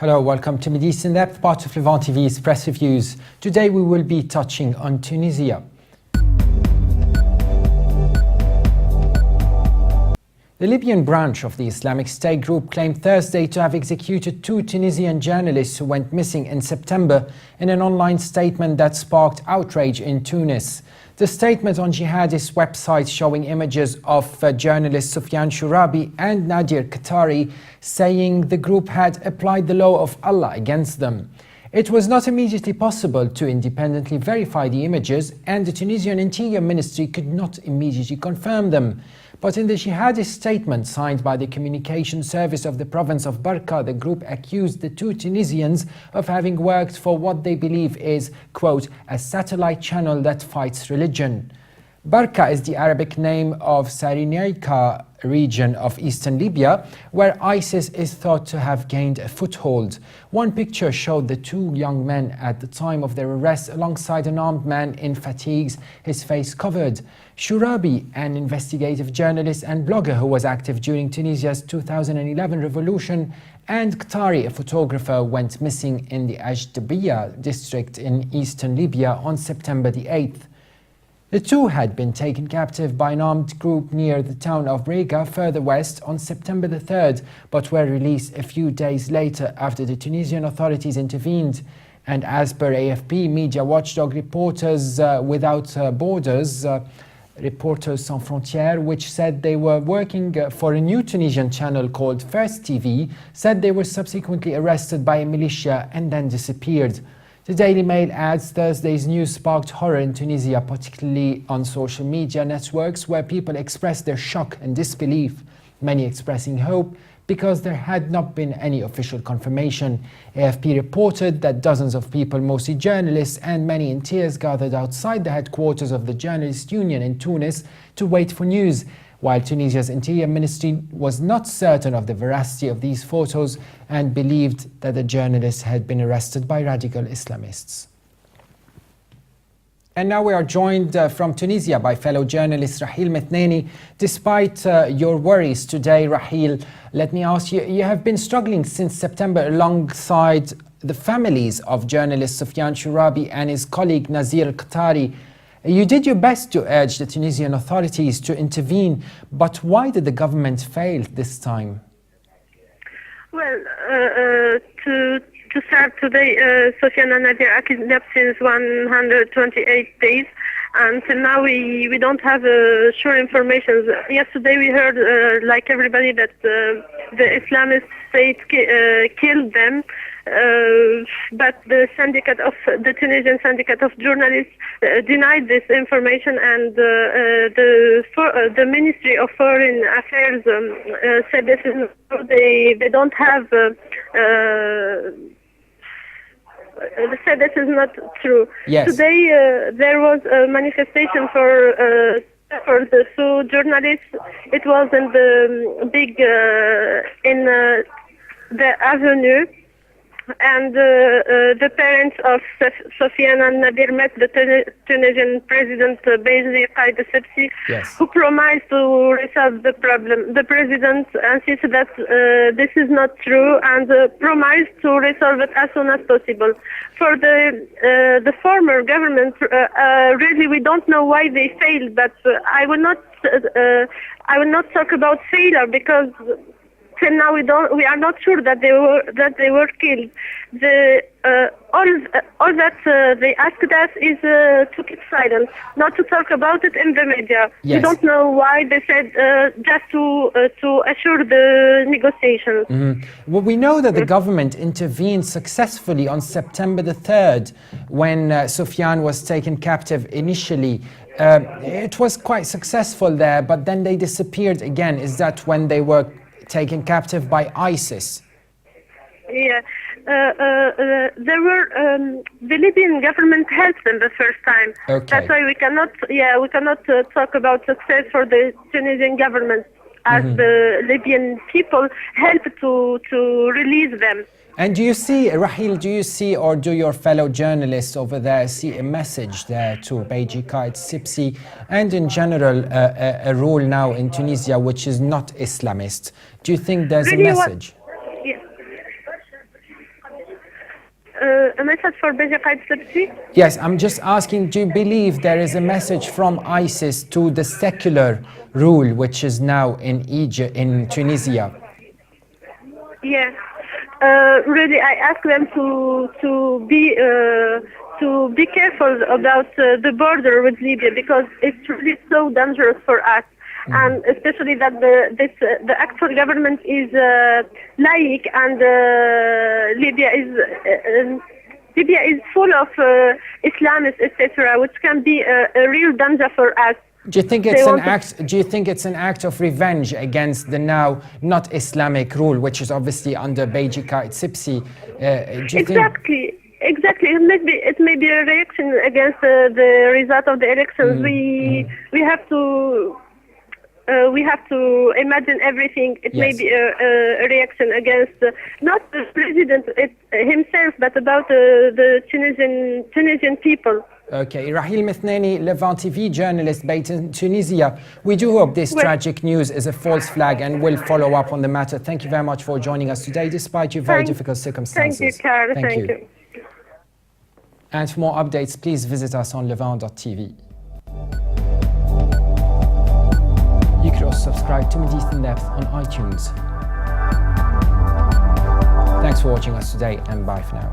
Hello, welcome to Middle East in Depth, part of Levant TV's Press Reviews. Today we will be touching on Tunisia. The Libyan branch of the Islamic State group claimed Thursday to have executed 2 Tunisian journalists who went missing in September in an online statement that sparked outrage in Tunis. The statement on jihadist websites showing images of journalists Sufyan Shurabi and Nadir Qatari saying the group had applied the law of Allah against them. It was not immediately possible to independently verify the images, and the Tunisian Interior Ministry could not immediately confirm them. But in the jihadist statement signed by the communication service of the province of Barqa, the group accused the 2 Tunisians of having worked for what they believe is, quote, a satellite channel that fights religion. Barqa is the Arabic name of Cyrenaica region of eastern Libya, where ISIS is thought to have gained a foothold. One picture showed the 2 young men at the time of their arrest alongside an armed man in fatigues, his face covered. Shurabi, an investigative journalist and blogger who was active during Tunisia's 2011 revolution, and Qatari, a photographer, went missing in the Ajdabiya district in eastern Libya on September the 8th. The 2 had been taken captive by an armed group near the town of Brega, further west, on September the 3rd, but were released a few days later after the Tunisian authorities intervened. And as per AFP, media watchdog Reporters Without Borders, Reporters Sans Frontières, which said they were working for a new Tunisian channel called First TV, said they were subsequently arrested by a militia and then disappeared. The Daily Mail adds Thursday's news sparked horror in Tunisia, particularly on social media networks where people expressed their shock and disbelief, many expressing hope because there had not been any official confirmation. AFP reported that dozens of people, mostly journalists and many in tears, gathered outside the headquarters of the Journalist Union in Tunis to wait for news, while Tunisia's Interior Ministry was not certain of the veracity of these photos and believed that the journalists had been arrested by radical Islamists. And now we are joined from Tunisia by fellow journalist Rahil Methneni. Despite your worries today, Rahil, let me ask you, you have been struggling since September alongside the families of journalist Sufyan Shurabi and his colleague Nadir Qatari. You did your best to urge the Tunisian authorities to intervene, but why did the government fail this time? Well, to start today, Sufyan and Nadir are kidnapped since 128 days. Until now, we don't have sure information. Yesterday, we heard, like everybody, that the Islamic State killed them. But the Tunisian Syndicate of Journalists denied this information, and the Ministry of Foreign Affairs said this is they don't have. Said this is not true. Yes. Today there was a manifestation for the 2 journalists. It was in the big in the avenue. And the parents of Sufyan and Nadir met the Tunisian president, Qaid Essebsi, yes, who promised to resolve the problem. The president insisted that this is not true and promised to resolve it as soon as possible. For the former government, really we don't know why they failed, but I will not talk about failure because till now we are not sure that they were killed. All that they asked us is to keep silent, not to talk about it in the media. Yes. We don't know why they said just to assure the negotiations. Mm-hmm. Well, we know that the government intervened successfully on September the 3rd when Sufyan was taken captive initially. It was quite successful there, but then they disappeared again. Is that when they were taken captive by ISIS? Yeah, there were the Libyan government helped them the first time. Okay. That's why we cannot talk about success for the Tunisian government, as the Libyan people helped to release them. And do you see, Rahil, or do your fellow journalists over there see a message there to Qaid Essebsi and in general a rule now in Tunisia which is not Islamist? Do you think there's really a message? A message for Beji Qaid Sebsi? Yes, I'm just asking, do you believe there is a message from ISIS to the secular rule which is now in Egypt, in Tunisia? Yeah. Really, I ask them to be careful about the border with Libya, because it's really so dangerous for us. And especially that the actual government is laïc, and Libya is full of Islamists, etc., which can be a real danger for us. Do you think it's an act? Do you think it's an act of revenge against the now not Islamic rule, which is obviously under Beji Qaid Sebsi? Exactly. It may be a reaction against the result of the elections. We have to imagine everything. It may be a reaction against not the president himself, but about the Tunisian people. Okay, Rahil Methneni, Levant TV journalist based in Tunisia. We do hope this tragic news is a false flag and will follow up on the matter. Thank you very much for joining us today, despite your very difficult circumstances. Thank you, Carl. Thank you. And for more updates, please visit us on levant.tv. You can also subscribe to Middle East in Depth on iTunes. Thanks for watching us today, and bye for now.